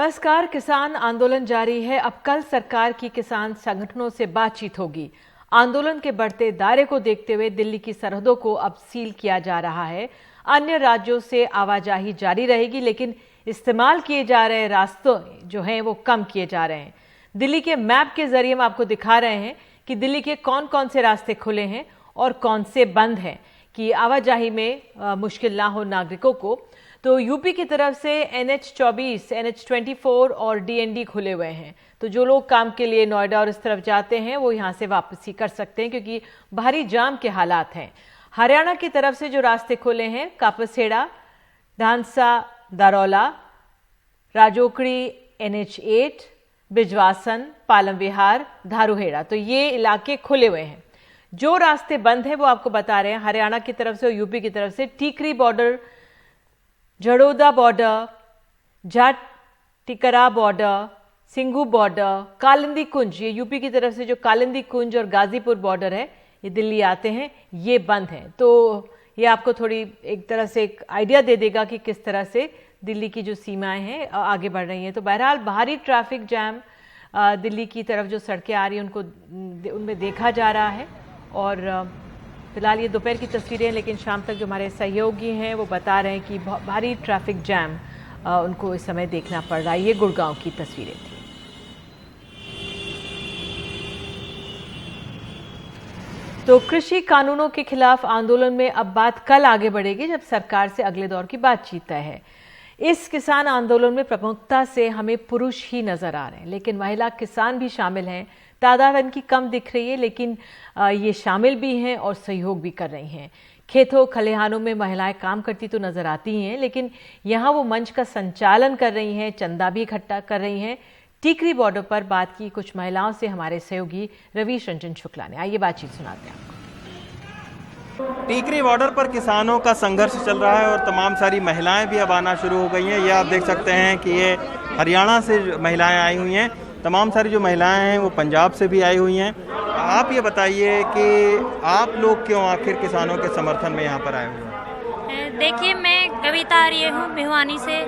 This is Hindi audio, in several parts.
नमस्कार। किसान आंदोलन जारी है। अब कल सरकार की किसान संगठनों से बातचीत होगी। आंदोलन के बढ़ते दायरे को देखते हुए दिल्ली की सरहदों को अब सील किया जा रहा है। अन्य राज्यों से आवाजाही जारी रहेगी, लेकिन इस्तेमाल किए जा रहे रास्ते जो हैं वो कम किए जा रहे हैं। दिल्ली के मैप के जरिए हम आपको दिखा रहे हैं कि दिल्ली के कौन कौन से रास्ते खुले हैं और कौन से बंद हैं, कि आवाजाही में मुश्किल ना हो नागरिकों को। तो यूपी की तरफ से NH-24, NH-24 और DND खुले हुए हैं। तो जो लोग काम के लिए नोएडा और इस तरफ जाते हैं वो यहाँ से वापसी कर सकते हैं, क्योंकि भारी जाम के हालात हैं। हरियाणा की तरफ से जो रास्ते खुले हैं, कापसेड़ा, ढांसा, दारौला, राजोकड़ी, NH-8, बिजवासन, पालम विहार, धारूहेड़ा, तो ये इलाके खुले हुए हैं। जो रास्ते बंद हैं वो आपको बता रहे हैं। हरियाणा की तरफ से और यूपी की तरफ से Tikri border, Jharoda border, Jat Tikra border, Singhu border, Kalindi Kunj, ये यूपी की तरफ से जो कालिंदी कुंज और गाजीपुर बॉर्डर है, ये दिल्ली आते हैं, ये बंद हैं। तो ये आपको थोड़ी एक तरह से एक आइडिया दे देगा कि किस तरह से दिल्ली की जो सीमाएं हैं आगे बढ़ रही हैं। तो बहरहाल भारी ट्रैफिक जैम दिल्ली की तरफ जो सड़कें आ रही हैं उनमें देखा जा रहा है। और फिलहाल ये दोपहर की तस्वीरें हैं, लेकिन शाम तक जो हमारे सहयोगी हैं वो बता रहे हैं कि भारी ट्रैफिक जैम उनको इस समय देखना पड़ रहा है। ये गुड़गांव की तस्वीरें थी। तो कृषि कानूनों के खिलाफ आंदोलन में अब बात कल आगे बढ़ेगी, जब सरकार से अगले दौर की बातचीत तय है। इस किसान आंदोलन में प्रमुखता से हमें पुरुष ही नजर आ रहे हैं, लेकिन महिला किसान भी शामिल हैं। तादाद इनकी कम दिख रही है, लेकिन ये शामिल भी हैं और सहयोग भी कर रही हैं। खेतों खलिहानों में महिलाएं काम करती तो नजर आती हैं, लेकिन यहाँ वो मंच का संचालन कर रही हैं, चंदा भी इकट्ठा कर रही हैं। टीकरी बॉर्डर पर बात की कुछ महिलाओं से हमारे सहयोगी रवीश रंजन शुक्ला ने। आइए बातचीत सुनाते हैं आपको। टीकरी बॉर्डर पर किसानों का संघर्ष चल रहा है और तमाम सारी महिलाएं भी अब आना शुरू हो गई हैं। ये आप देख सकते हैं कि ये हरियाणा से महिलाएं आई हुई हैं। तमाम सारी जो महिलाएं हैं वो पंजाब से भी आई हुई हैं। आप ये बताइए कि आप लोग क्यों आखिर किसानों के समर्थन में यहाँ पर आए हुए हैं? देखिए, मैं कविता आर्य हूँ, भिवानी से।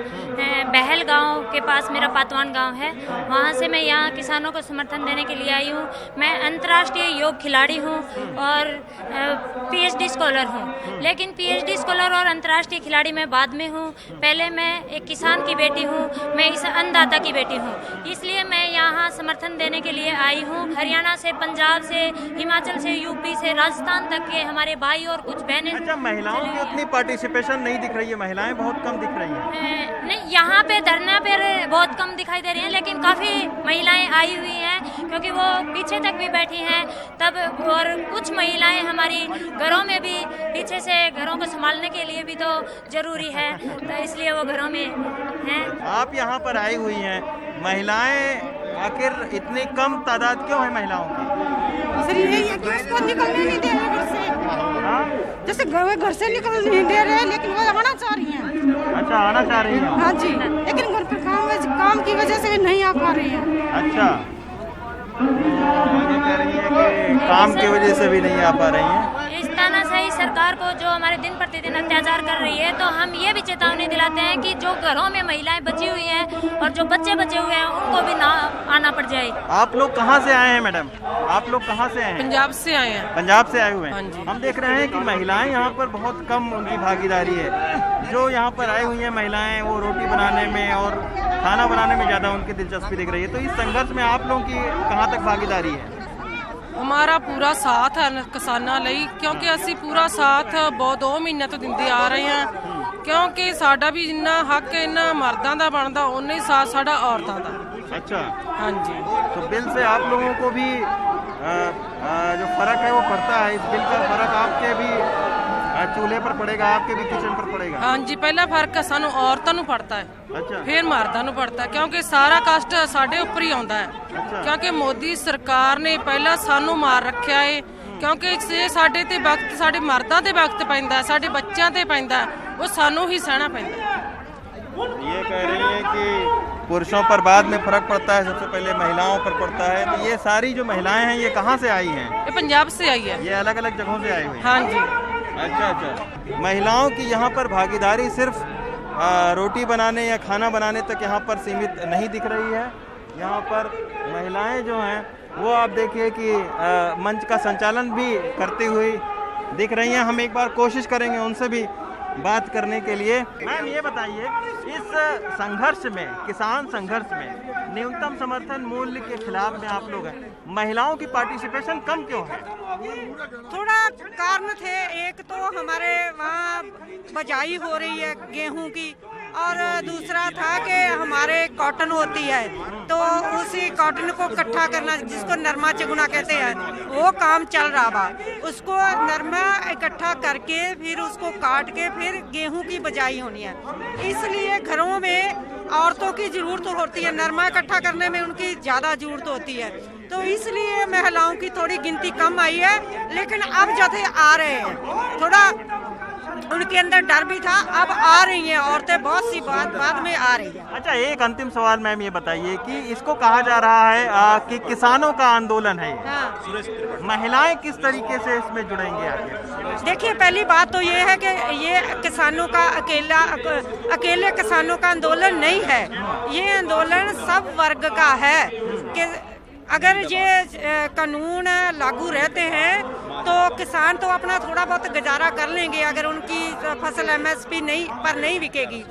बहल गांव के पास मेरा पातवान गांव है, वहाँ से मैं यहाँ किसानों को समर्थन देने के लिए आई हूँ। मैं अंतर्राष्ट्रीय योग खिलाड़ी हूँ और PhD स्कॉलर हूँ, लेकिन PhD स्कॉलर और अंतर्राष्ट्रीय खिलाड़ी मैं बाद में हूँ। पहले मैं एक किसान की बेटी हूँ, मैं इस अन्नदाता की बेटी हूँ, इसलिए मैं यहाँ समर्थन देने के लिए आई हूँ। हरियाणा से, पंजाब से, हिमाचल से, यूपी से, राजस्थान तक के हमारे भाई और कुछ बहनें। अच्छा, महिलाओं की उतनी पार्टिसिपेशन नहीं दिख रही है, महिलाएं बहुत कम दिख रही हैं। नहीं, यहाँ पे धरना पे बहुत कम दिखाई दे रही हैं, लेकिन काफ़ी महिलाएं आई हुई हैं, क्योंकि वो पीछे तक भी बैठी हैं तब। और कुछ महिलाएं हमारी घरों में भी पीछे से घरों को संभालने के लिए भी तो जरूरी है, तो इसलिए वो घरों में हैं। आप यहाँ पर आई हुई हैं, महिलाएं आखिर इतनी कम तादाद क्यों है महिलाओं की? सर यही है कि उसको निकलने नहीं दे रहे घर से। जैसे घर से निकल नहीं दे रहे, लेकिन वो आना चाह रही हैं। अच्छा, आना चाह रही हैं? हाँ जी, लेकिन घर पर काम की वजह से नहीं आ पा रही हैं। अच्छा, ये कह रही है कि काम की वजह से भी नहीं आ पा रही हैं। इस तानाशाही सरकार को जो हमारे दिन प्रतिदिन अत्याचार कर रही है, तो हम ये भी चेतावनी दिलाते हैं कि जो घरों में महिलाएं बची हुई हैं और जो बच्चे बचे हुए हैं उनको भी ना आना पड़ जाए। आप लोग कहाँ से आए हैं मैडम? आप लोग कहाँ से आए हैं? पंजाब से आए हैं। पंजाब से आए हुए हैं। हाँ जी। हम देख रहे हैं कि महिलाएं यहाँ पर बहुत कम उनकी भागीदारी है। जो यहाँ पर आई हुई हैं महिलाएं, वो रोटी बनाने में और खाना बनाने में ज़्यादा उनकी दिलचस्पी दिख रही है। तो इस संघर्ष में आप लोगों की कहाँ तक भागीदारी है? हमारा पूरा साथ है किसानां ਲਈ, क्योंकि ਅਸੀਂ पूरा साथ बहुत 2 ਮਹੀਨੇ ਤੋਂ ਦਿੰਦੇ ਆ ਰਹੇ ਹਾਂ, क्योंकि साडा भी जिन्ना हक इन्ना मर्दां दा बनदा उन्ना ही साथ साडा औरतां दा। अच्छा, हाँ जी। तो बिल से आप लोगों को भी जो फर्क है वो पड़ता है। इस बिल का फर्क आपके भी चूल्हे पर पड़ेगा, आपके भी किचन पर पड़ेगा? हाँ जी, पहला फर्क सानू औरतां नू पड़ता है, अच्छा, फिर मर्दां नू पड़ता है, क्योंकि सारा कष्ट साडे उपर ही आउंदा है। अच्छा। क्योंकि मोदी सरकार ने पहला सानू मार रखिया है, क्योंकि जे साडे ते वक्त साडे मर्दां ते वक्त पैंदा, साडे बच्चों ते पैंदा, वो सानू ही सहना पैंदा। ये कह रही है कि पुरुषों पर बाद में फर्क पड़ता है, सबसे पहले महिलाओं पर पड़ता है। तो ये सारी जो महिलाएं हैं ये कहाँ से आई हैं? ये पंजाब से आई है। ये अलग अलग जगहों से आई हुई हैं? हाँ जी। अच्छा, महिलाओं की यहाँ पर भागीदारी सिर्फ रोटी बनाने या खाना बनाने तक यहाँ पर सीमित नहीं दिख रही है। यहाँ पर महिलाएं जो हैं वो आप देखिए कि मंच का संचालन भी करती हुई दिख रही हैं। हम एक बार कोशिश करेंगे उनसे भी बात करने के लिए। मैम ये बताइए, इस संघर्ष में, किसान संघर्ष में न्यूनतम समर्थन मूल्य के खिलाफ में आप लोग हैं, महिलाओं की पार्टिसिपेशन कम क्यों है? थोड़ा कारण थे। एक तो हमारे वहाँ बजाई हो रही है गेहूं की, और दूसरा था कि हमारे कॉटन होती है तो उसी कॉटन को इकट्ठा करना, जिसको नरमा चगुना कहते हैं, वो काम चल रहा बा। उसको नरमा इकट्ठा करके फिर उसको काट के फिर गेहूं की बजाई होनी है। इसलिए घरों में औरतों की जरूरत होती है, नरमा इकट्ठा करने में उनकी ज़्यादा जरूरत होती है, तो इसलिए महिलाओं की थोड़ी गिनती कम आई है। लेकिन अब जैसे आ रहे हैं, थोड़ा उनके अंदर डर भी था, अब आ रही हैं औरतें, बहुत सी बाद में आ रही हैं। अच्छा, एक अंतिम सवाल मैम ये बताइए कि इसको कहा जा रहा है कि किसानों का आंदोलन है। हाँ। महिलाएं किस तरीके से इसमें जुड़ेंगे आगे? देखिए, पहली बात तो ये है कि ये किसानों का अकेले किसानों का आंदोलन नहीं है, ये आंदोलन सब वर्ग का है। कि अगर ये कानून लागू रहते हैं तो किसान तो अपना थोड़ा बहुत गुजारा कर लेंगे अगर उनकी फसल MSP नहीं बिकेगी।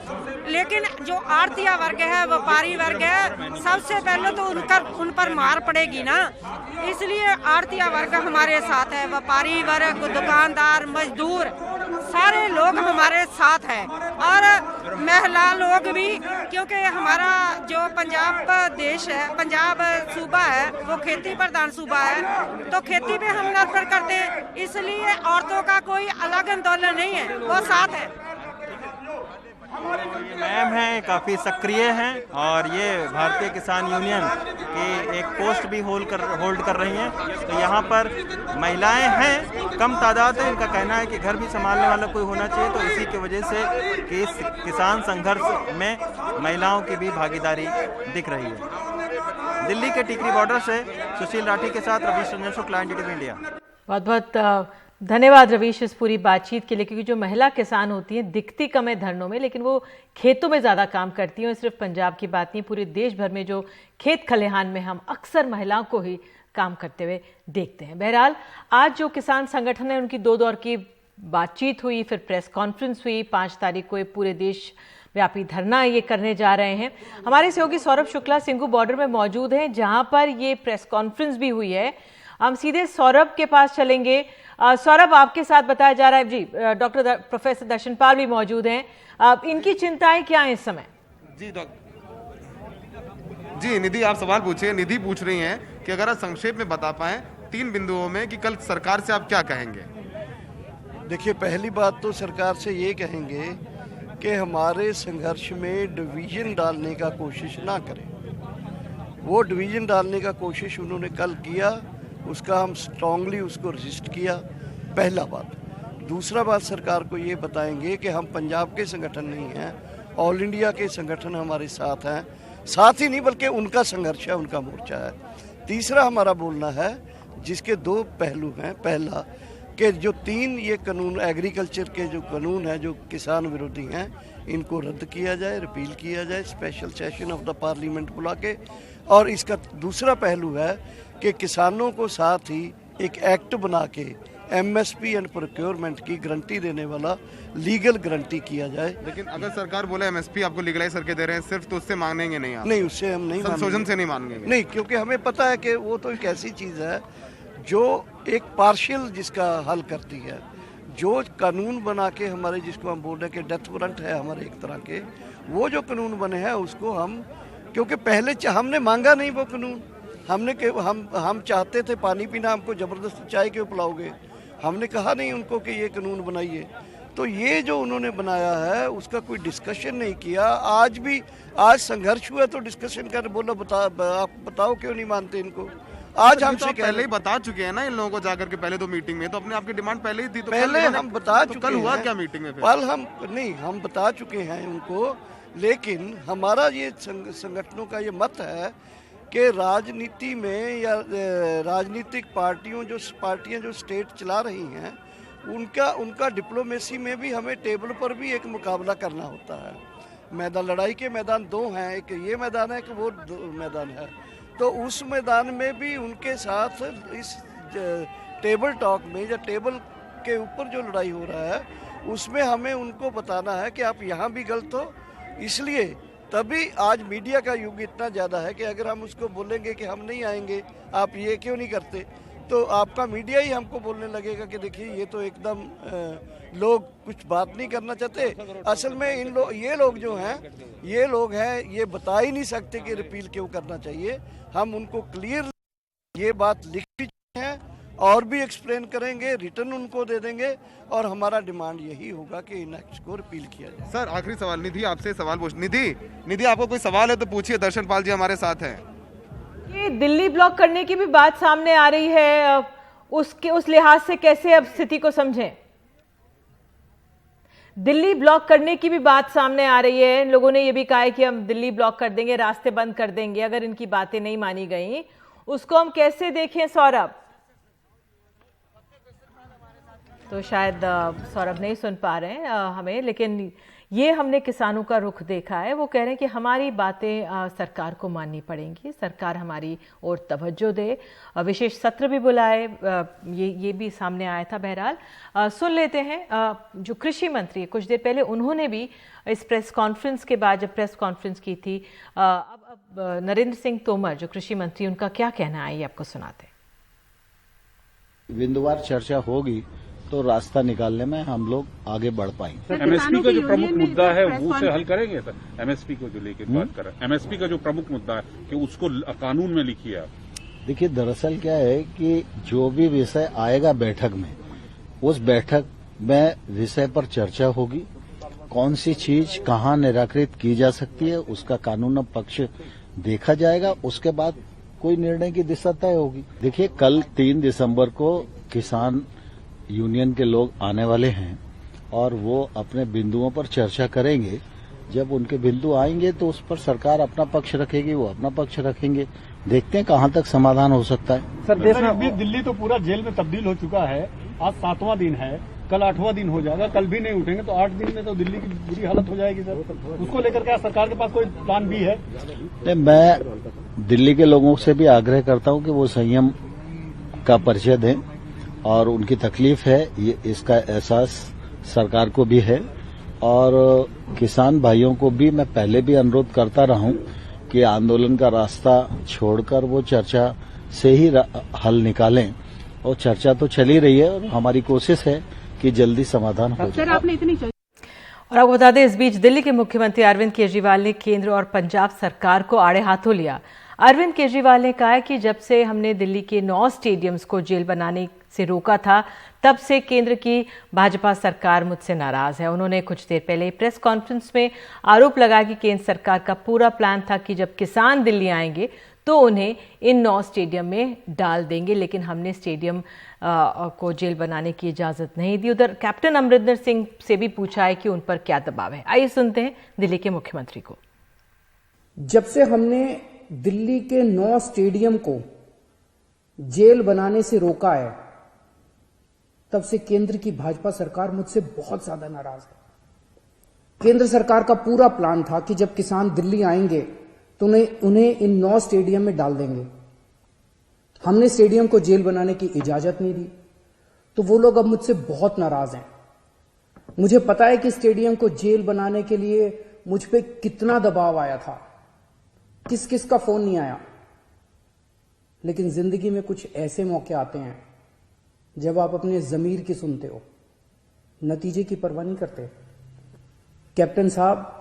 लेकिन जो आढ़ती वर्ग है, व्यापारी वर्ग है, सबसे पहले तो उन पर मार पड़ेगी ना। इसलिए आढ़ती वर्ग हमारे साथ है, व्यापारी वर्ग, दुकानदार, मजदूर, सारे लोग हमारे साथ हैं, और महिला लोग भी, क्योंकि हमारा जो पंजाब देश है, पंजाब सूबा है, वो खेती प्रधान सूबा है, तो खेती पे हम निर्भर करते हैं। इसलिए औरतों का कोई अलग आंदोलन नहीं है, वो साथ है। मैम हैं, काफ़ी सक्रिय हैं, और ये भारतीय किसान यूनियन की एक पोस्ट भी होल्ड कर रही हैं। तो यहाँ पर महिलाएं हैं, कम तादाद है। इनका कहना है कि घर भी संभालने वाला कोई होना चाहिए, तो इसी की वजह से कि इस किसान संघर्ष में महिलाओं की भी भागीदारी दिख रही है। दिल्ली के टिकरी बॉर्डर से सुशील राठी के साथ रवीश रंजन शुक्ला, NDTV इंडिया। बहुत बहुत धन्यवाद रवीश इस पूरी बातचीत के लिए, क्योंकि जो महिला किसान होती हैं दिखती कम है धरनों में, लेकिन वो खेतों में ज़्यादा काम करती हैं। सिर्फ पंजाब की बात नहीं, पूरे देश भर में जो खेत खलिहान में हम अक्सर महिलाओं को ही काम करते हुए देखते हैं। बहरहाल आज जो किसान संगठन है उनकी 2 दौर की बातचीत हुई, फिर प्रेस कॉन्फ्रेंस हुई। 5 तारीख को ये पूरे देश व्यापी धरना ये करने जा रहे हैं। हमारे सहयोगी सौरभ शुक्ला सिंघू बॉर्डर में मौजूद हैं, जहां पर ये प्रेस कॉन्फ्रेंस भी हुई है। हम सीधे सौरभ के पास चलेंगे। सौरभ, आपके साथ बताया जा रहा है जी, प्रोफेसर दर्शनपाल भी मौजूद हैं। इनकी चिंताएं क्या हैं इस समय? जी निधि, आप सवाल पूछिए। निधि पूछ रही हैं कि अगर आप संक्षेप में बता पाएं 3 बिंदुओं में कि कल सरकार से आप क्या कहेंगे। देखिए, पहली बात तो सरकार से ये कहेंगे कि हमारे संघर्ष में डिवीजन डालने का कोशिश ना करें। वो डिवीजन डालने का कोशिश उन्होंने कल किया, उसका हम स्ट्रांगली उसको रजिस्ट किया, पहला बात। दूसरा बात, सरकार को ये बताएंगे कि हम पंजाब के संगठन नहीं हैं, ऑल इंडिया के संगठन हमारे साथ हैं, साथ ही नहीं बल्कि उनका संघर्ष है, उनका मोर्चा है। तीसरा हमारा बोलना है, जिसके 2 पहलू हैं। पहला कि जो 3 ये कानून, एग्रीकल्चर के जो कानून हैं जो किसान विरोधी हैं, इनको रद्द किया जाए, रिपील किया जाए, special session of the parliament बुला के। और इसका दूसरा पहलू है कि किसानों को साथ ही एक एक्ट बना के MSP एंड प्रोक्योरमेंट की गारंटी देने वाला लीगल गारंटी किया जाए। लेकिन अगर सरकार बोले MSP आपको लीगलाइज करके दे रहे हैं सिर्फ, तो उससे मांगेंगे नहीं आप? नहीं, उससे हम नहीं, संशोधन से नहीं मांगेंगे। नहीं, क्योंकि हमें पता है कि वो तो एक ऐसी चीज़ है जो एक पार्शियल जिसका हल करती है। जो कानून बना के हमारे, जिसको हम बोल रहे हैं कि डेथ वारंट है हमारे एक तरह के, वो जो कानून बने हैं उसको हम, क्योंकि पहले हमने मांगा नहीं वो कानून, हमने के हम चाहते थे पानी पीना, हमको ज़बरदस्त चाय क्यों पिलाओगे, हमने कहा नहीं उनको कि ये कानून बनाइए। तो ये जो उन्होंने बनाया है उसका कोई डिस्कशन नहीं किया। आज संघर्ष हुआ तो डिस्कशन कर, बोलो आप बताओ क्यों नहीं मानते इनको। आज हमसे पहले ही बता चुके हैं ना इन लोगों को जाकर के पहले 2 मीटिंग में, तो अपने आपकी डिमांड पहले ही थी। तो पहले हम बता चुके हैं। कल हुआ क्या मीटिंग में? कल हम बता चुके हैं उनको, लेकिन हमारा ये संगठनों का ये मत है कि राजनीति में या राजनीतिक पार्टियां जो स्टेट चला रही हैं, उनका डिप्लोमेसी में भी हमें टेबल पर भी एक मुकाबला करना होता है। मैदान, लड़ाई के मैदान दो हैं, एक ये मैदान है, एक वो मैदान है। तो उस मैदान में भी उनके साथ इस टेबल टॉक में या टेबल के ऊपर जो लड़ाई हो रहा है उसमें हमें उनको बताना है कि आप यहाँ भी गलत हो। इसलिए तभी आज मीडिया का युग इतना ज़्यादा है कि अगर हम उसको बोलेंगे कि हम नहीं आएंगे, आप ये क्यों नहीं करते, तो आपका मीडिया ही हमको बोलने लगेगा कि देखिए ये तो एकदम लोग कुछ बात नहीं करना चाहते। असल में ये लोग जो हैं, ये लोग हैं, ये बता ही नहीं सकते कि रिपील क्यों करना चाहिए। हम उनको क्लियर ये बात लिख भी चुके हैं और भी एक्सप्लेन करेंगे, रिटर्न उनको दे देंगे और हमारा डिमांड यही होगा कि इन एक्ट को रिपील किया जाए। सर आखिरी सवाल, निधि आपसे सवाल पूछ, निधि आपको कोई सवाल है तो पूछिए, दर्शन पाल जी हमारे साथ हैं। ये दिल्ली ब्लॉक करने की भी बात सामने आ रही है, उस लिहाज से कैसे अब स्थिति को समझें? दिल्ली ब्लॉक करने की भी बात सामने आ रही है, इन लोगों ने ये भी कहा है कि हम दिल्ली ब्लॉक कर देंगे, रास्ते बंद कर देंगे अगर इनकी बातें नहीं मानी गई। उसको हम कैसे देखें सौरभ? तो शायद सौरभ नहीं सुन पा रहे हैं हमें, लेकिन ये हमने किसानों का रुख देखा है। वो कह रहे हैं कि हमारी बातें सरकार को माननी पड़ेंगी, सरकार हमारी ओर तवज्जो दे, विशेष सत्र भी बुलाए, ये भी सामने आया था। बहरहाल सुन लेते हैं जो कृषि मंत्री कुछ देर पहले उन्होंने भी इस प्रेस कॉन्फ्रेंस के बाद जब प्रेस कॉन्फ्रेंस की थी, अब नरेंद्र सिंह तोमर जो कृषि मंत्री, उनका क्या कहना है ये आपको सुनाते हैं। बिंदुवार चर्चा होगी तो रास्ता निकालने में हम लोग आगे बढ़ पाएंगे। एमएसपी का जो प्रमुख मुद्दा है वो से हल करेंगे सर? एमएसपी को जो लेकर बात कर रहे हैं, एमएसपी का जो प्रमुख मुद्दा है कि उसको कानून में लिखिए आप। देखिए दरअसल क्या है कि जो भी विषय आएगा बैठक में, उस बैठक में विषय पर चर्चा होगी, कौन सी चीज कहाँ निराकृत की जा सकती है उसका कानून पक्ष देखा जाएगा, उसके बाद कोई निर्णय की दिशा तय होगी। देखिए कल 3 दिसंबर को किसान यूनियन के लोग आने वाले हैं और वो अपने बिंदुओं पर चर्चा करेंगे। जब उनके बिंदु आएंगे तो उस पर सरकार अपना पक्ष रखेगी, वो अपना पक्ष रखेंगे। देखते हैं कहां तक समाधान हो सकता है। सर देश में अभी दिल्ली तो पूरा जेल में तब्दील हो चुका है, आज 7वां दिन है, कल 8वां दिन हो जाएगा, कल भी नहीं उठेंगे तो 8 दिन में तो दिल्ली की बुरी हालत हो जाएगी सर। उसको लेकर क्या सरकार के पास कोई प्लान भी है? मैं दिल्ली के लोगों से भी आग्रह करता हूं कि वो संयम का परिचय दें और उनकी तकलीफ है ये, इसका एहसास सरकार को भी है और किसान भाइयों को भी मैं पहले भी अनुरोध करता रहा हूं कि आंदोलन का रास्ता छोड़कर वो चर्चा से ही हल निकालें, और चर्चा तो चल ही रही है और हमारी कोशिश है कि जल्दी समाधान हो जाए। और आपको बता दें, इस बीच दिल्ली के मुख्यमंत्री अरविंद केजरीवाल ने केंद्र और पंजाब सरकार को आड़े हाथों लिया। अरविंद केजरीवाल ने कहा कि जब से हमने दिल्ली के 9 स्टेडियम्स को जेल बनाने से रोका था, तब से केंद्र की भाजपा सरकार मुझसे नाराज है। उन्होंने कुछ देर पहले प्रेस कॉन्फ्रेंस में आरोप लगाया कि केंद्र सरकार का पूरा प्लान था कि जब किसान दिल्ली आएंगे तो उन्हें इन 9 स्टेडियम में डाल देंगे, लेकिन हमने स्टेडियम को जेल बनाने की इजाजत नहीं दी। उधर कैप्टन अमरिंदर सिंह से भी पूछा है कि उन पर क्या दबाव है। आइए सुनते हैं दिल्ली के मुख्यमंत्री को। जब से हमने दिल्ली के 9 स्टेडियम को जेल बनाने से रोका है, तब से केंद्र की भाजपा सरकार मुझसे बहुत ज्यादा नाराज है। केंद्र सरकार का पूरा प्लान था कि जब किसान दिल्ली आएंगे तो उन्हें इन 9 स्टेडियम में डाल देंगे। हमने स्टेडियम को जेल बनाने की इजाजत नहीं दी, तो वो लोग अब मुझसे बहुत नाराज हैं। मुझे पता है कि स्टेडियम को जेल बनाने के लिए मुझ पे कितना दबाव आया था, किस किस का फोन नहीं आया। लेकिन जिंदगी में कुछ ऐसे मौके आते हैं जब आप अपने जमीर की सुनते हो, नतीजे की परवाह नहीं करते। कैप्टन साहब,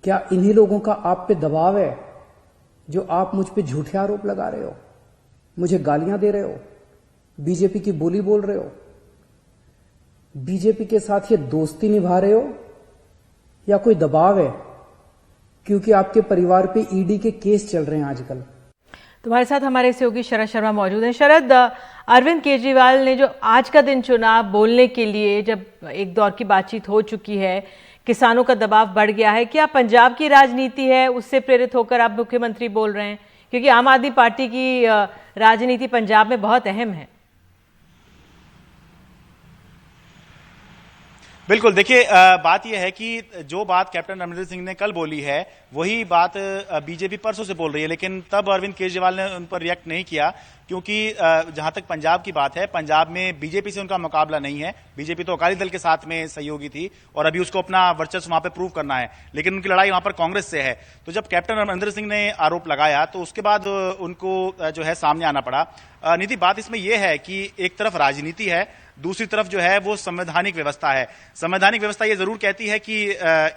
क्या इन्हीं लोगों का आप पे दबाव है जो आप मुझ पे झूठे आरोप लगा रहे हो, मुझे गालियां दे रहे हो, बीजेपी की बोली बोल रहे हो, बीजेपी के साथ ये दोस्ती निभा रहे हो, या कोई दबाव है क्योंकि आपके परिवार पे ईडी के केस चल रहे हैं आजकल? तुम्हारे साथ हमारे सहयोगी शरद शर्मा मौजूद हैं। शरद, अरविंद केजरीवाल ने जो आज का दिन चुना बोलने के लिए, जब एक दौर की बातचीत हो चुकी है, किसानों का दबाव बढ़ गया है, क्या पंजाब की राजनीति है उससे प्रेरित होकर आप मुख्यमंत्री बोल रहे हैं? क्योंकि आम आदमी पार्टी की राजनीति पंजाब में बहुत अहम है। बिल्कुल, देखिए बात यह है कि जो बात कैप्टन अमरिंदर सिंह ने कल बोली है वही बात बीजेपी परसों से बोल रही है, लेकिन तब अरविंद केजरीवाल ने उन पर रिएक्ट नहीं किया, क्योंकि जहां तक पंजाब की बात है, पंजाब में बीजेपी से उनका मुकाबला नहीं है। बीजेपी तो अकाली दल के साथ में सहयोगी थी और अभी उसको अपना वर्चस्व वहां पे प्रूव करना है, लेकिन उनकी लड़ाई वहां पर कांग्रेस से है। तो जब कैप्टन अमरिंदर सिंह ने आरोप लगाया तो उसके बाद उनको जो है सामने आना पड़ा। निधि, बात इसमें यह है कि एक तरफ राजनीति है, दूसरी तरफ जो है वो संवैधानिक व्यवस्था है। संवैधानिक व्यवस्था ये जरूर कहती है कि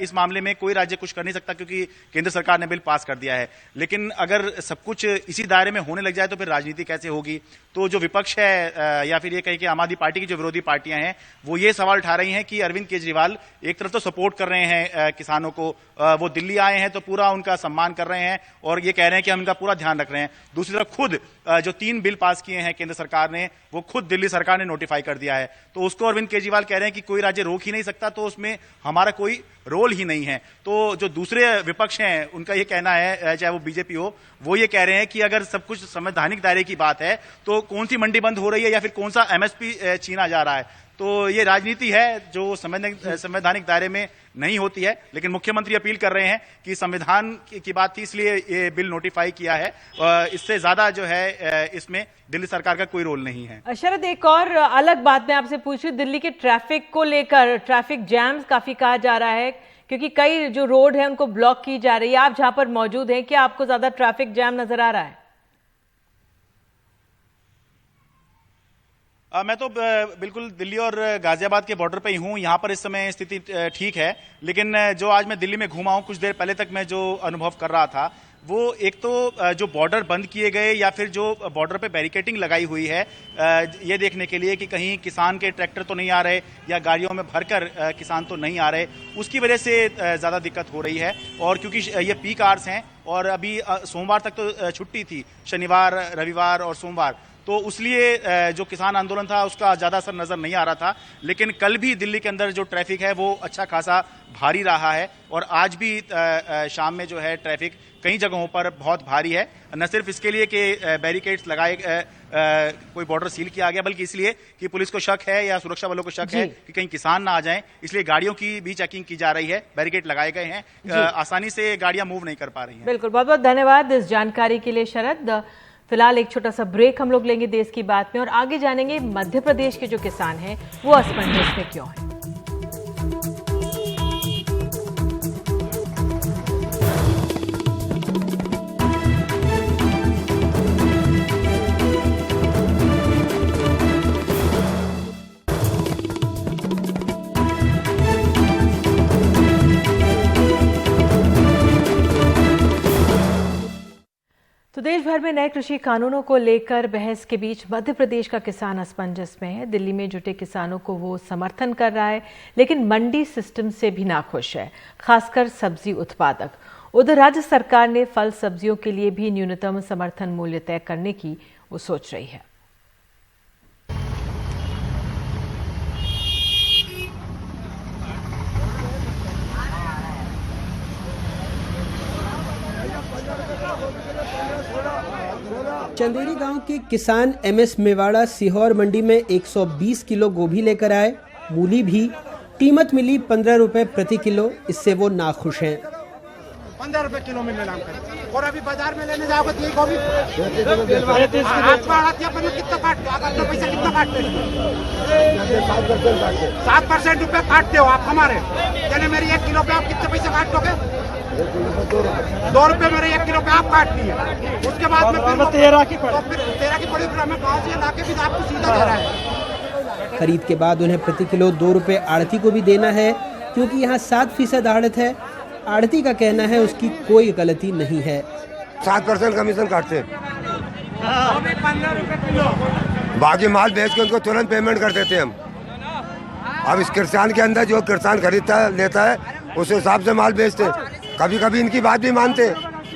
इस मामले में कोई राज्य कुछ कर नहीं सकता क्योंकि केंद्र सरकार ने बिल पास कर दिया है, लेकिन अगर सब कुछ इसी दायरे में होने लग जाए तो फिर राजनीति कैसे होगी। तो जो विपक्ष है या फिर ये कहे कि आम आदमी पार्टी की जो विरोधी पार्टियां हैं वो ये सवाल उठा रही हैं कि अरविंद केजरीवाल एक तरफ तो सपोर्ट कर रहे हैं किसानों को, वो दिल्ली आए हैं तो पूरा उनका सम्मान कर रहे हैं और ये कह रहे हैं कि हम इनका पूरा ध्यान रख रहे हैं, दूसरी तरफ खुद जो 3 बिल पास किए हैं केंद्र सरकार ने वो खुद दिल्ली सरकार ने नोटिफाई कर दिया है। तो उसको अरविंद केजरीवाल कह रहे हैं कि कोई राज्य रोक ही नहीं सकता, तो उसमें हमारा कोई रोल ही नहीं है। तो जो दूसरे विपक्ष हैं उनका ये कहना है, चाहे वो बीजेपी हो, वो ये कह रहे हैं कि अगर सब कुछ संवैधानिक दायरे की बात है तो कौन सी मंडी बंद हो रही है या फिर कौन सा एमएसपी छीना जा रहा है। तो ये राजनीति है जो संवैधानिक दायरे में नहीं होती है, लेकिन मुख्यमंत्री अपील कर रहे हैं कि संविधान की बात थी इसलिए ये बिल नोटिफाई किया है, इससे ज्यादा जो है इसमें दिल्ली सरकार का कोई रोल नहीं है। शरद, एक और अलग बात मैं आपसे पूछ रही हूं, दिल्ली के ट्रैफिक को लेकर ट्रैफिक जैम काफी कहा जा रहा है क्योंकि कई जो रोड है उनको ब्लॉक की जा रही है। आप जहां पर मौजूद हैं, क्या आपको ज्यादा ट्रैफिक जैम नजर आ रहा है? मैं तो बिल्कुल दिल्ली और गाजियाबाद के बॉर्डर पे ही हूं। यहां पर इस समय स्थिति ठीक है, लेकिन जो आज मैं दिल्ली में घूमा हूं, कुछ देर पहले तक मैं जो अनुभव कर रहा था वो एक तो जो बॉर्डर बंद किए गए या फिर जो बॉर्डर पे बैरिकेडिंग लगाई हुई है ये देखने के लिए कि कहीं किसान के ट्रैक्टर तो नहीं आ रहे या गाड़ियों में भरकर किसान तो नहीं आ रहे, उसकी वजह से ज़्यादा दिक्कत हो रही है। और क्योंकि ये पीक आवर्स हैं और अभी सोमवार तक तो छुट्टी थी, शनिवार, रविवार और सोमवार, तो इसलिए जो किसान आंदोलन था उसका ज़्यादा असर नज़र नहीं आ रहा था। लेकिन कल भी दिल्ली के अंदर जो ट्रैफिक है वो अच्छा खासा भारी रहा है और आज भी शाम में जो है ट्रैफिक कई जगहों पर बहुत भारी है। न सिर्फ इसके लिए कि बैरिकेड्स लगाए कोई बॉर्डर सील किया गया, बल्कि इसलिए कि पुलिस को शक है या सुरक्षा बलों को शक है कि कहीं किसान ना आ जाएं, इसलिए गाड़ियों की भी चेकिंग की जा रही है। बैरिकेड लगाए गए हैं, आसानी से गाड़ियां मूव नहीं कर पा रही हैं। बिल्कुल, बहुत बहुत धन्यवाद इस जानकारी के लिए शरद। फिलहाल एक छोटा सा ब्रेक हम लोग लेंगे देश की बात में और आगे जानेंगे मध्य प्रदेश के जो किसान हैं वो असमंजस में क्यों हैं। तो देश भर में नए कृषि कानूनों को लेकर बहस के बीच मध्य प्रदेश का किसान असमंजस में है। दिल्ली में जुटे किसानों को वो समर्थन कर रहा है, लेकिन मंडी सिस्टम से भी नाखुश है, खासकर सब्जी उत्पादक। उधर राज्य सरकार ने फल सब्जियों के लिए भी न्यूनतम समर्थन मूल्य तय करने की वो सोच रही है। चंदेरी गांव के किसान एमएस मेवाड़ा सीहोर मंडी में 120 किलो गोभी लेकर आए। मूली भी कीमत मिली 15 रुपए प्रति किलो, इससे वो नाखुश हैं। 15 रुपए किलो मिलने नाम कर और अभी बाजार में लेने जाओगे तो ये गोभी कितना काटते हो, पैसा कितना काटते हो? 7% रुपए काटते हो आप हमारे, यानी मेरी 1 किलो पे आप कितने पैसे काट दोगे? 2 रुपए मेरे 1 किलो पे आप काट लिए, उसके बाद में फिर 13 की पड़ी हमें गाँव से लाके भी आपको सीधा दे रहा है। खरीद के बाद उन्हें प्रति किलो 2 रुपए आढ़ती को भी देना है, क्योंकि यहाँ 7% आढ़त है। आढ़ती का कहना है उसकी कोई गलती नहीं है। 7% कमीशन काटते हैं, 15 रुपए किलो, बाकी माल बेच के उनको तुरंत पेमेंट कर देते हैं हम। अब इस किसान के अंदर जो किसान खरीदता है लेता है उस हिसाब से माल बेचते। कभी कभी इनकी बात भी मानते,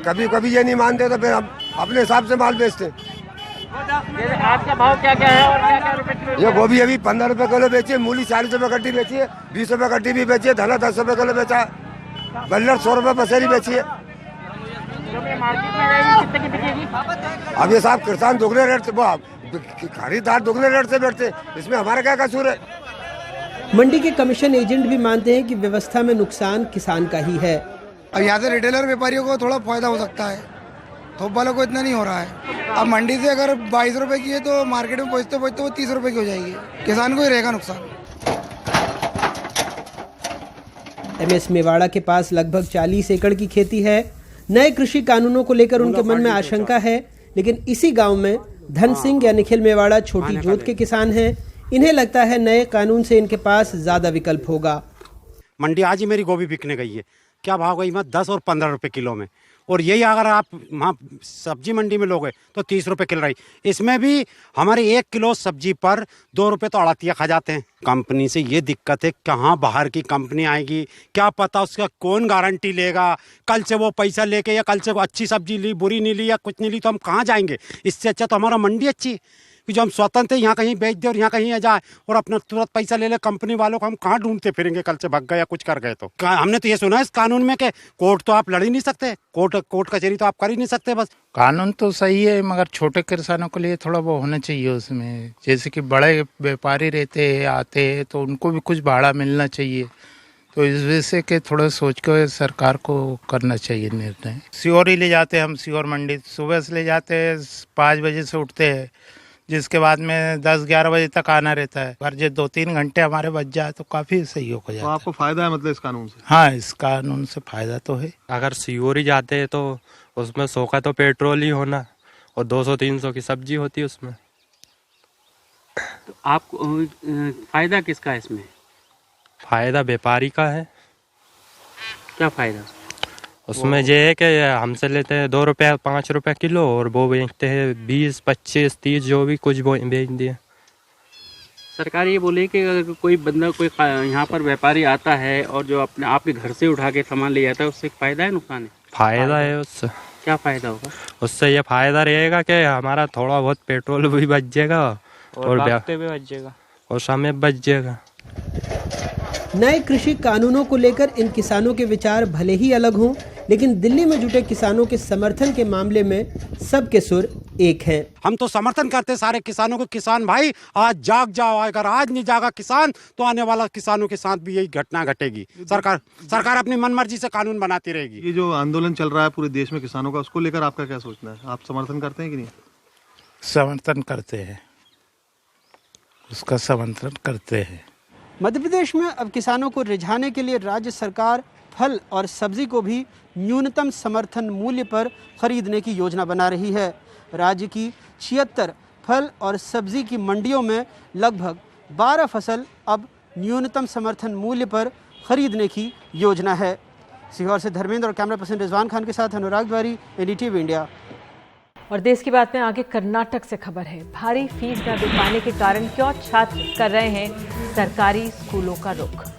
कभी कभी ये नहीं मानते, तो फिर हम अपने हिसाब से माल बेचते। आज का भाव क्या क्या है और क्या क्या रुपए किलो? ये गोभी अभी 15 रुपए किलो बेची है, मूली 40 रुपए कट्टी बेची है, 20 रुपए कट्टी भी बेची है, धना 10 रुपए किलो बेचा है, बल्लर 100 रुपए पसेरी बेची है। अब ये साहब किसान दुगने रेट से, खरीदार दुगने रेट से बैठते, इसमें हमारा क्या कसूर है? मंडी के कमीशन एजेंट भी मानते हैं कि व्यवस्था में नुकसान किसान का ही है। अब यहाँ से रिटेलर व्यापारियों को थोड़ा फायदा हो सकता है, थोक वालों को इतना नहीं हो रहा है। अब मंडी से अगर 22 रुपए की है तो मार्केट में पहुँचते पहुँचते वो 30 रुपए की हो जाएगी, किसान को ही रहेगा नुकसान। MS मेवाड़ा के पास लगभग 40 एकड़ की खेती है। नए कृषि कानूनों को लेकर उनके मन में आशंका है, लेकिन इसी गांव में धन सिंह या निखिल मेवाड़ा छोटी जोत के किसान हैं। इन्हें लगता है नए कानून से इनके पास ज्यादा विकल्प होगा। मंडी आज ही मेरी गोभी बिकने गई है, क्या भाव गई? 10 और 15 रुपए किलो में, और यही अगर आप वहाँ सब्जी मंडी में लोगे तो 30 रुपए किलो रही। इसमें भी हमारे 1 किलो सब्जी पर 2 रुपए तो अड़तिया खा जाते हैं। कंपनी से ये दिक्कत है, कहाँ बाहर की कंपनी आएगी, क्या पता उसका कौन गारंटी लेगा। कल से वो पैसा लेके या कल से वो अच्छी सब्जी ली, बुरी नहीं ली या कुछ नहीं ली, तो हम कहाँ जाएंगे? इससे अच्छा तो हमारा मंडी अच्छी कि जो हम स्वतंत्र यहाँ कहीं बेच दे और यहाँ कहीं जाए और अपना तुरंत पैसा ले ले कंपनी वालों को। हम कहाँ ढूंढते फिरेंगे कल से भग गए या कुछ कर गए तो? हमने तो ये सुना है इस कानून में कि कोर्ट तो आप लड़ ही नहीं सकते, कोर्ट कचहरी तो आप कर ही नहीं सकते। बस कानून तो सही है, मगर छोटे किसानों के लिए थोड़ा वो होना चाहिए उसमें। जैसे कि बड़े व्यापारी रहते हैं, आते हैं, तो उनको भी कुछ भाड़ा मिलना चाहिए। तो इस वजह से कि थोड़ा सोच कर सरकार को करना चाहिए निर्णय। सीहोर ही ले जाते हैं हम, सीहोर मंडी सुबह से ले जाते हैं, 5 बजे से उठते हैं, जिसके बाद में 10-11 बजे तक आना रहता है। अगर जो 2-3 घंटे हमारे बच जाए तो काफी सहयोग हो जाता है। तो आपको फायदा है मतलब इस कानून से? हाँ, इस कानून से फायदा तो है। अगर सीहोर ही जाते हैं तो उसमें 100 का तो पेट्रोल ही होना और 200-300 की सब्जी होती है उसमें। तो आपको फायदा किसका है इसमें? फायदा व्यापारी का है। क्या फायदा? उसमें ये है कि हमसे लेते हैं 2 रुपये 5 रुपये किलो और वो बेचते हैं 20, 25, 30 जो भी कुछ वो बेच दिए। सरकार ये बोले कि अगर कोई बंदा कोई यहाँ पर व्यापारी आता है और जो अपने आपके घर से उठा के सामान ले जाता है, उससे फायदा है नुकसान है? फायदा है उससे। क्या फायदा होगा? उससे ये फायदा रहेगा कि हमारा थोड़ा बहुत पेट्रोल भी बच जाएगा और वक्त भी बच जाएगा और समय बच जाएगा। नए कृषि कानूनों को लेकर इन किसानों के विचार भले ही अलग हों, लेकिन दिल्ली में जुटे किसानों के समर्थन के मामले में सबके सुर एक हैं। हम तो समर्थन करते सारे किसानों को। किसान भाई आज जाग जाओ, अगर आज नहीं जागा किसान तो आने वाला किसानों के साथ भी यही घटना घटेगी। सरकार अपनी मनमर्जी से कानून बनाती रहेगी। ये जो आंदोलन चल रहा है पूरे देश में किसानों का, उसको लेकर आपका क्या सोचना है? आप समर्थन करते हैं कि नहीं? समर्थन करते हैं, उसका समर्थन करते हैं। मध्य प्रदेश में अब किसानों को रिझाने के लिए राज्य सरकार फल और सब्जी को भी न्यूनतम समर्थन मूल्य पर खरीदने की योजना बना रही है। राज्य की 76 फल और सब्जी की मंडियों में लगभग 12 फसल अब न्यूनतम समर्थन मूल्य पर खरीदने की योजना है। सीहोर से धर्मेंद्र और कैमरा पर्सन रिजवान खान के साथ अनुराग द्वारी, NDTV इंडिया। और देश की बात में आगे कर्नाटक से खबर है। भारी फीस न दे पाने के कारण क्यों छात्र कर रहे हैं सरकारी स्कूलों का रुख।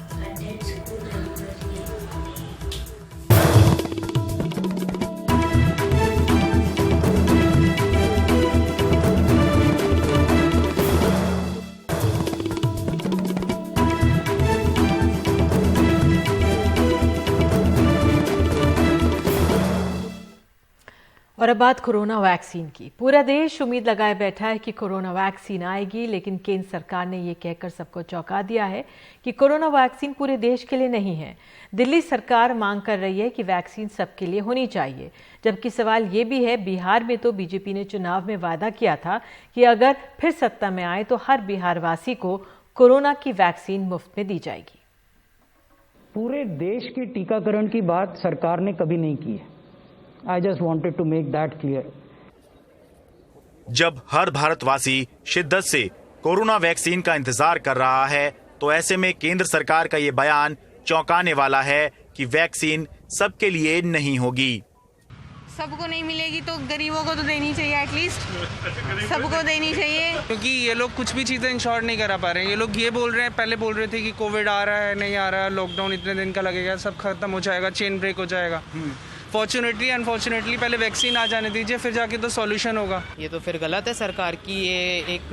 और अब बात कोरोना वैक्सीन की। पूरा देश उम्मीद लगाए बैठा है कि कोरोना वैक्सीन आएगी, लेकिन केंद्र सरकार ने ये कहकर सबको चौंका दिया है कि कोरोना वैक्सीन पूरे देश के लिए नहीं है। दिल्ली सरकार मांग कर रही है कि वैक्सीन सबके लिए होनी चाहिए, जबकि सवाल ये भी है, बिहार में तो बीजेपी ने चुनाव में वादा किया था कि अगर फिर सत्ता में आए तो हर बिहारवासी को कोरोना की वैक्सीन मुफ्त में दी जाएगी। पूरे देश के टीकाकरण की बात सरकार ने कभी नहीं की है। I just wanted to make that clear. जब हर भारतवासी शिद्दत से कोरोना वैक्सीन का इंतजार कर रहा है, तो ऐसे में केंद्र सरकार का ये बयान चौंकाने वाला है कि वैक्सीन सबके लिए नहीं होगी। सबको नहीं मिलेगी तो गरीबों को तो देनी चाहिए, एटलीस्ट सबको देनी चाहिए, क्योंकि ये लोग कुछ भी चीजें इंश्योर नहीं करा पा रहे हैं। ये लोग ये बोल रहे हैं, पहले बोल रहे थे कि कोविड आ रहा है, नहीं आ रहा है, लॉकडाउन इतने दिन का लगेगा, सब खत्म हो जाएगा, चेन ब्रेक हो जाएगा। फॉर्चुनेटली अनफॉर्चुनेटली पहले वैक्सीन आ जाने दीजिए, फिर जाके तो सॉल्यूशन होगा। ये तो फिर गलत है सरकार की, ये एक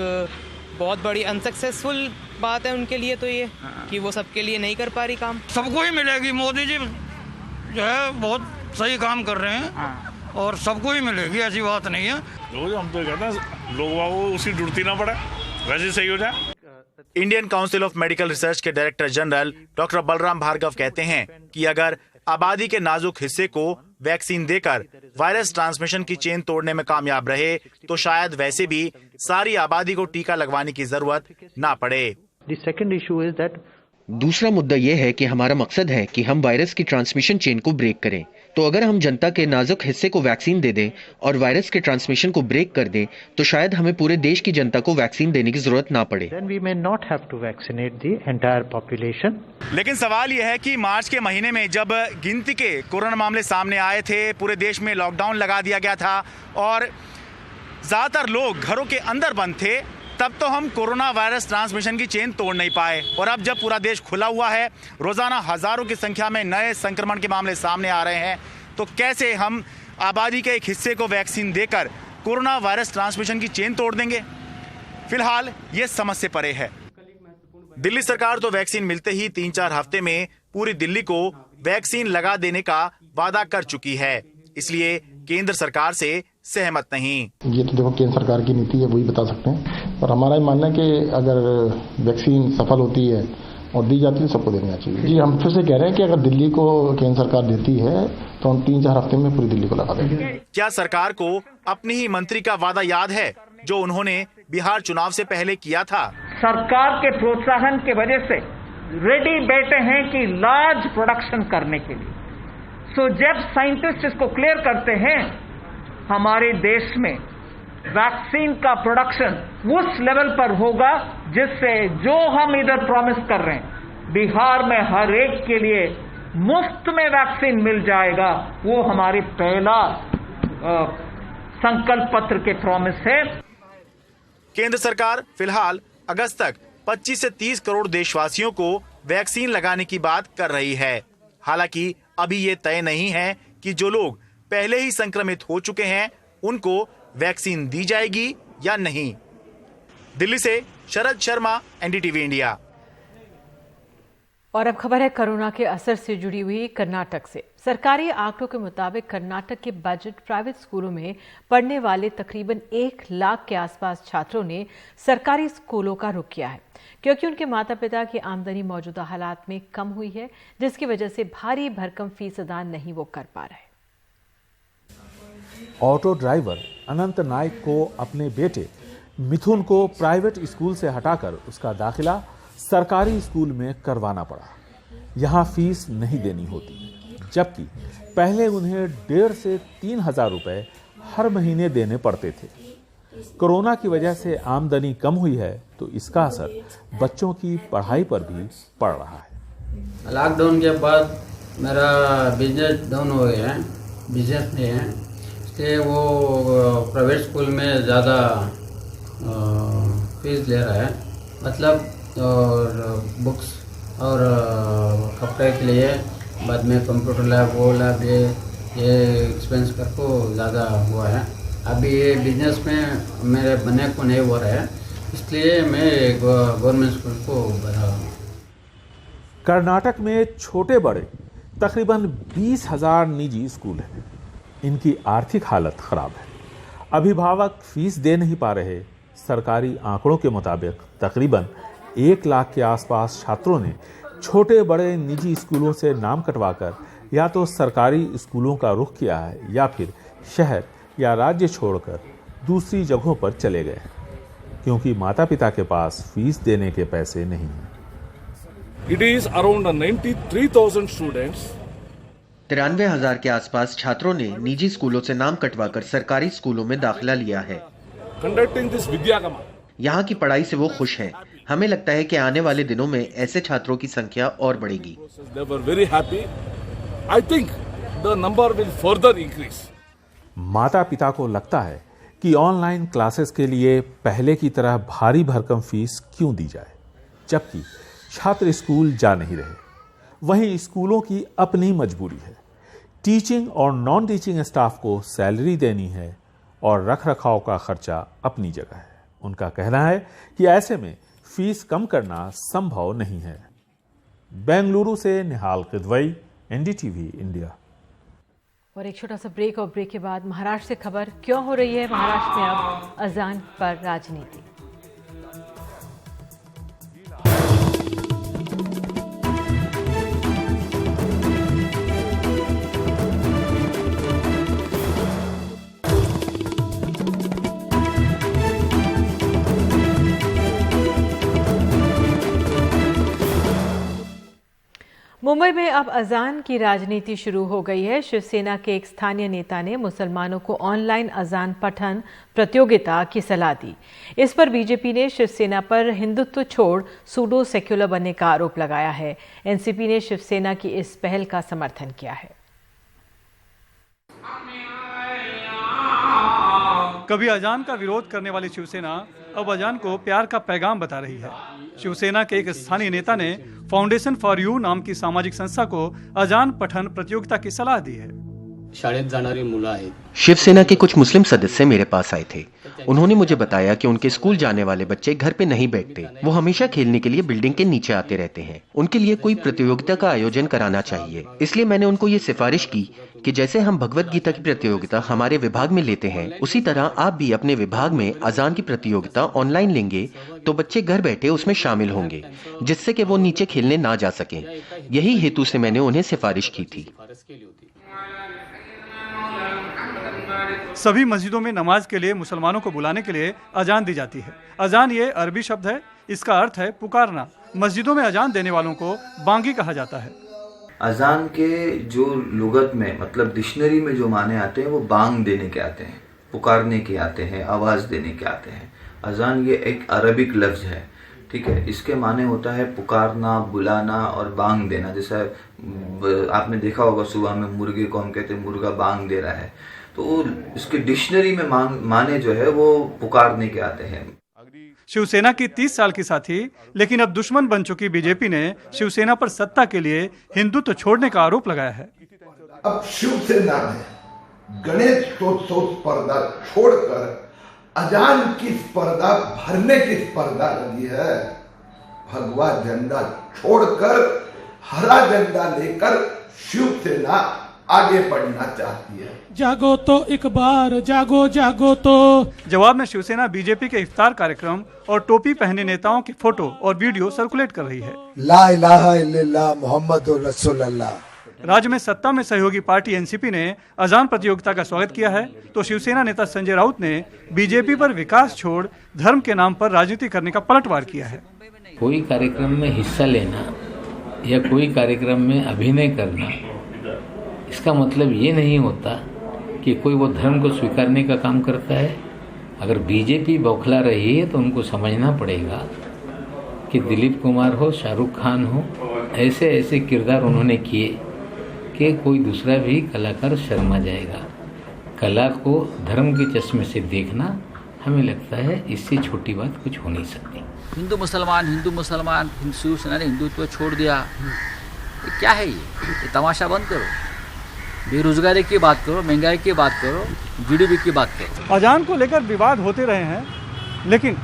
बहुत बड़ी अनसक्सेसफुल बात है उनके लिए, तो ये कि वो सबके लिए नहीं कर पा रही काम। सबको ही मिलेगी, मोदी जी जो है बहुत सही काम कर रहे हैं और सबको ही मिलेगी, ऐसी बात नहीं है। हम तो कहते हैं लोगों को उसी डूबती ना पड़े, वैसे सही हो जाए। Indian council of medical research के director general doctor Balram Bhargava कहते हैं कि अगर आबादी के नाजुक हिस्से को वैक्सीन देकर वायरस ट्रांसमिशन की चेन तोड़ने में कामयाब रहे तो शायद वैसे भी सारी आबादी को टीका लगवाने की जरूरत ना पड़े। दूसरा मुद्दा यह है कि हमारा मकसद है कि हम वायरस की ट्रांसमिशन चेन को ब्रेक करें। तो अगर हम जनता के नाजुक हिस्से को वैक्सीन दे दें और वायरस के ट्रांसमिशन को ब्रेक कर दें तो शायद हमें पूरे देश की जनता को वैक्सीन देने की जरूरत ना पड़े। लेकिन सवाल यह है कि मार्च के महीने में जब गिनती के कोरोना मामले सामने आए थे, पूरे देश में लॉकडाउन लगा दिया गया था और ज्यादातर लोग घरों के अंदर बंद थे, तब तो हम कोरोना वायरस ट्रांसमिशन की चेन तोड़ नहीं पाए। और अब जब पूरा देश खुला हुआ है, रोजाना हजारों की संख्या में नए संक्रमण के मामले सामने आ रहे हैं, तो कैसे हम आबादी के एक हिस्से को वैक्सीन देकर कोरोना वायरस ट्रांसमिशन की चेन तोड़ देंगे? फिलहाल ये समझ से परे है। दिल्ली सरकार तो वैक्सीन मिलते ही 3-4 हफ्ते में पूरी दिल्ली को वैक्सीन लगा देने का वादा कर चुकी है, इसलिए केंद्र सरकार से सहमत नहीं। ये तो देखो केंद्र सरकार की नीति है, वही बता सकते हैं। और हमारा ये मानना है कि अगर वैक्सीन सफल होती है और दी जाती है तो सबको देना चाहिए। जी हम फिर से कह रहे हैं कि अगर दिल्ली को केंद्र सरकार देती है तो हम 3-4 हफ्ते में पूरी दिल्ली को लगा देंगे। क्या सरकार को अपनी ही मंत्री का वादा याद है जो उन्होंने बिहार चुनाव से पहले किया था? सरकार के प्रोत्साहन के वजह से रेडी बैठे हैं कि लार्ज प्रोडक्शन करने के लिए। सो जब साइंटिस्ट इसको क्लियर करते हैं, हमारे देश में वैक्सीन का प्रोडक्शन उस लेवल पर होगा जिससे जो हम इधर प्रॉमिस कर रहे हैं, बिहार में हर एक के लिए मुफ्त में वैक्सीन मिल जाएगा, वो हमारी पहला संकल्प पत्र के प्रॉमिस है। केंद्र सरकार फिलहाल अगस्त तक 25 से 30 करोड़ देशवासियों को वैक्सीन लगाने की बात कर रही है। हालांकि अभी ये तय नहीं है कि जो लोग पहले ही संक्रमित हो चुके हैं उनको वैक्सीन दी जाएगी या नहीं। दिल्ली से शरद शर्मा, एनडीटीवी इंडिया। और अब खबर है कोरोना के असर से जुड़ी हुई कर्नाटक से। सरकारी आंकड़ों के मुताबिक कर्नाटक के बजट प्राइवेट स्कूलों में पढ़ने वाले तकरीबन 1 लाख के आसपास छात्रों ने सरकारी स्कूलों का रुख किया है, क्योंकि उनके माता पिता की आमदनी मौजूदा हालात में कम हुई है, जिसकी वजह से भारी भरकम फीस अदा नहीं वो कर पा रहे। ऑटो ड्राइवर अनंत नाइक को अपने बेटे मिथुन को प्राइवेट स्कूल से हटाकर उसका दाखिला सरकारी स्कूल में करवाना पड़ा। यहाँ फीस नहीं देनी होती, जबकि पहले उन्हें 1,500 से 3,000 रुपए हर महीने देने पड़ते थे। कोरोना की वजह से आमदनी कम हुई है तो इसका असर बच्चों की पढ़ाई पर भी पड़ रहा है। लॉकडाउन के बाद मेरा बिजनेस डाउन हो गया है, बिजनेस नहीं है, इसलिए वो प्राइवेट स्कूल में ज़्यादा फीस ले रहा है। मतलब और बुक्स और कपड़े के लिए, बाद में कंप्यूटर लैब, वो लैब, ये एक्सपेंस करको ज़्यादा हुआ है। अभी ये बिजनेस में मेरे बने को नहीं हो रहा है, इसलिए मैं गवर्नमेंट स्कूल को बढ़ा। कर्नाटक में छोटे बड़े तकरीबन 20,000 निजी स्कूल हैं। इनकी आर्थिक हालत खराब है, अभिभावक फीस दे नहीं पा रहे। सरकारी आंकड़ों के मुताबिक तकरीबन 1 लाख के आसपास छात्रों ने छोटे बड़े निजी स्कूलों से नाम कटवाकर या तो सरकारी स्कूलों का रुख किया है या फिर शहर या राज्य छोड़कर दूसरी जगहों पर चले गए, क्योंकि माता पिता के पास फीस देने के पैसे नहीं हैं। It is around 93,000 students. 93,000 के आसपास छात्रों ने निजी स्कूलों से नाम कटवाकर सरकारी स्कूलों में दाखिला लिया है। Conducting this Vidyagama. यहाँ की पढ़ाई से वो खुश हैं। हमें लगता है कि आने वाले दिनों में ऐसे छात्रों की संख्या और बढ़ेगी। They were very happy. I think the number will further increase. माता पिता को लगता है कि ऑनलाइन क्लासेस के लिए पहले की तरह भारी भरकम फीस क्यों दी जाए, जबकि छात्र स्कूल जा नहीं रहे। वहीं स्कूलों की अपनी मजबूरी है, टीचिंग और नॉन टीचिंग स्टाफ को सैलरी देनी है और रखरखाव का खर्चा अपनी जगह है। उनका कहना है कि ऐसे में फीस कम करना संभव नहीं है। बेंगलुरु से निहाल किदवई, एनडीटीवी इंडिया। और एक छोटा सा ब्रेक, और ब्रेक के बाद महाराष्ट्र से खबर क्यों हो रही है महाराष्ट्र में अब अजान पर राजनीति। मुंबई में अब अजान की राजनीति शुरू हो गई है। शिवसेना के एक स्थानीय नेता ने मुसलमानों को ऑनलाइन अजान पठन प्रतियोगिता की सलाह दी। इस पर बीजेपी ने शिवसेना पर हिंदुत्व छोड़ सूडो सेक्युलर बनने का आरोप लगाया है। एनसीपी ने शिवसेना की इस पहल का समर्थन किया है। कभी अजान का विरोध करने वाली शिवसेना अब अजान को प्यार का पैगाम बता रही है। शिवसेना के एक स्थानीय नेता ने फाउंडेशन फॉर यू नाम की सामाजिक संस्था को अजान पठन प्रतियोगिता की सलाह दी है। शाळेत जाणारी मुलं आहेत। शिवसेना के कुछ मुस्लिम सदस्य मेरे पास आए थे। उन्होंने मुझे बताया कि उनके स्कूल जाने वाले बच्चे घर पे नहीं बैठते, वो हमेशा खेलने के लिए बिल्डिंग के नीचे आते रहते हैं। उनके लिए कोई प्रतियोगिता का आयोजन कराना चाहिए। इसलिए मैंने उनको ये सिफारिश की कि जैसे हम भगवत गीता की प्रतियोगिता हमारे विभाग में लेते हैं, उसी तरह आप भी अपने विभाग में अजान की प्रतियोगिता ऑनलाइन लेंगे तो बच्चे घर बैठे उसमें शामिल होंगे, जिससे कि वो नीचे खेलने ना जा सकें। यही हेतु से मैंने उन्हें सिफारिश की थी। सभी मस्जिदों में नमाज के लिए मुसलमानों को बुलाने के लिए अजान दी जाती है। अजान ये अरबी शब्द है, इसका अर्थ है पुकारना। मस्जिदों में अजान देने वालों को बांगी कहा जाता है। अजान के जो लुगत में मतलब डिक्शनरी में जो माने आते हैं वो बांग देने के आते हैं, पुकारने के आते हैं, आवाज देने के आते हैं। अजान ये एक अरबिक लफ्ज है, ठीक है। इसके माने होता है पुकारना, बुलाना और बांग देना। जैसा आपने देखा होगा सुबह में मुर्गे को हम कहते हैं मुर्गा बांग दे रहा है, तो इसके डिक्शनरी में माने जो है वो पुकारने के आते हैं। शिवसेना की 30 साल की साथी लेकिन अब दुश्मन बन चुकी बीजेपी ने शिवसेना पर सत्ता के लिए हिंदुत्व छोड़ने का आरोप लगाया है। अब शिवसेना ने गणेशोत्सव स्पर्धा छोड़कर अजान की स्पर्धा भरने की स्पर्धा लगी है। भगवा झंडा छोड़कर हरा झंडा लेकर शिवसेना आगे बढ़ना चाहती है। जागो तो एक बार, जागो जागो तो। जवाब में शिवसेना बीजेपी के इफ्तार कार्यक्रम और टोपी पहने नेताओं की फोटो और वीडियो सर्कुलेट कर रही है। ला इलाहा इल्लल्लाह मुहम्मदुर रसूलुल्लाह। राज्य में सत्ता में सहयोगी पार्टी एनसीपी ने अजान प्रतियोगिता का स्वागत किया है, तो शिवसेना नेता संजय राउत ने बीजेपी पर विकास छोड़ धर्म के नाम पर राजनीति करने का पलटवार किया है। कोई कार्यक्रम में हिस्सा लेना या कोई कार्यक्रम में अभिनय करना, इसका मतलब ये नहीं होता कि कोई वो धर्म को स्वीकारने का काम करता है। अगर बीजेपी बौखला रही है तो उनको समझना पड़ेगा कि दिलीप कुमार हो, शाहरुख खान हो, ऐसे ऐसे किरदार उन्होंने किए कि कोई दूसरा भी कलाकार शर्मा जाएगा। कला को धर्म के चश्मे से देखना, हमें लगता है इससे छोटी बात कुछ हो नहीं सकती। हिंदू मुसलमान शिवसेना ने हिंदुत्व छोड़ दिया, ये क्या है? ये तमाशा बंद करो। बेरोजगारी की बात करो, महंगाई की बात करो, जीडीपी की बात करो। अजान को लेकर विवाद होते रहे हैं, लेकिन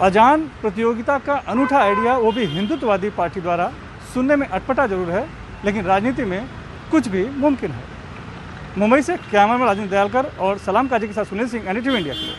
अजान प्रतियोगिता का अनूठा आइडिया वो भी हिंदुत्ववादी पार्टी द्वारा सुनने में अटपटा जरूर है, लेकिन राजनीति में कुछ भी मुमकिन है। मुंबई से कैमरामैन राजेंद्र दयालकर और सलाम काजी के साथ सुनील सिंह, एनडीटीवी इंडिया के लिए।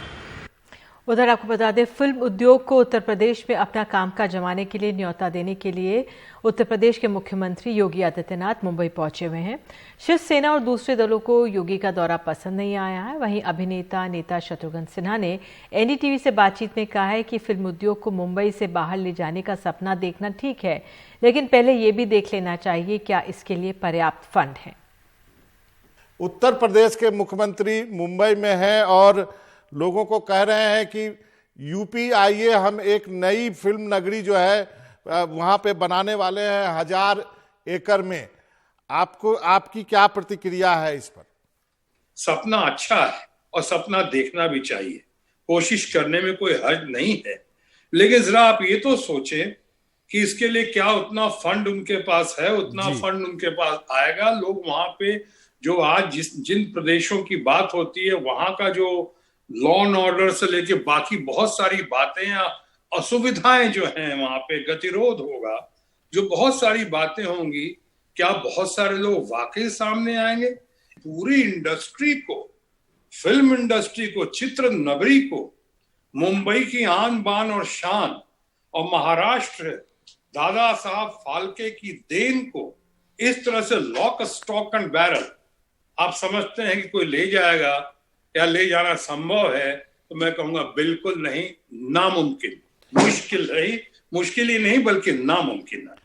उधर आपको बता दें, फिल्म उद्योग को उत्तर प्रदेश में अपना कामकाज जमाने के लिए न्योता देने के लिए उत्तर प्रदेश के मुख्यमंत्री योगी आदित्यनाथ मुंबई पहुंचे हुए हैं। शिवसेना और दूसरे दलों को योगी का दौरा पसंद नहीं आया है। वहीं अभिनेता नेता शत्रुघ्न सिन्हा ने एनडीटीवी से बातचीत में कहा है कि फिल्म उद्योग को मुंबई से बाहर ले जाने का सपना देखना ठीक है, लेकिन पहले ये भी देख लेना चाहिए क्या इसके लिए पर्याप्त फंड है। उत्तर प्रदेश के मुख्यमंत्री मुंबई में हैं और लोगों को कह रहे हैं कि यूपी आइए, हम एक नई फिल्म नगरी जो है वहां पे बनाने वाले हैं 1000 एकड़ में। आपकी क्या प्रतिक्रिया है इस पर? सपना अच्छा है और सपना देखना भी चाहिए, कोशिश करने में कोई हर्ज नहीं है, लेकिन जरा आप ये तो सोचें कि इसके लिए क्या उतना फंड उनके पास है, उतना फंड उनके पास आएगा। लोग वहां पे जो आज जिन प्रदेशों की बात होती है, वहां का जो लॉ एंड ऑर्डर से लेके बाकी बहुत सारी बातें, असुविधाएं जो हैं, वहां पे गतिरोध होगा, जो बहुत सारी बातें होंगी, क्या बहुत सारे लोग वाकई सामने आएंगे? पूरी इंडस्ट्री को, फिल्म इंडस्ट्री को, चित्र नगरी को, मुंबई की आन बान और शान और महाराष्ट्र दादा साहब फाल्के की देन को इस तरह से लॉक स्टॉक एंड बैरल आप समझते हैं कि कोई ले जाएगा या ले जाना संभव है? तो मैं कहूंगा बिल्कुल नहीं, नामुमकिन। मुश्किल ही नहीं बल्कि नामुमकिन है।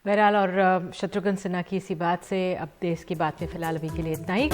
बहरहाल और शत्रुघ्न सिन्हा की इसी बात से अब देश की बात में फिलहाल अभी के लिए इतना ही।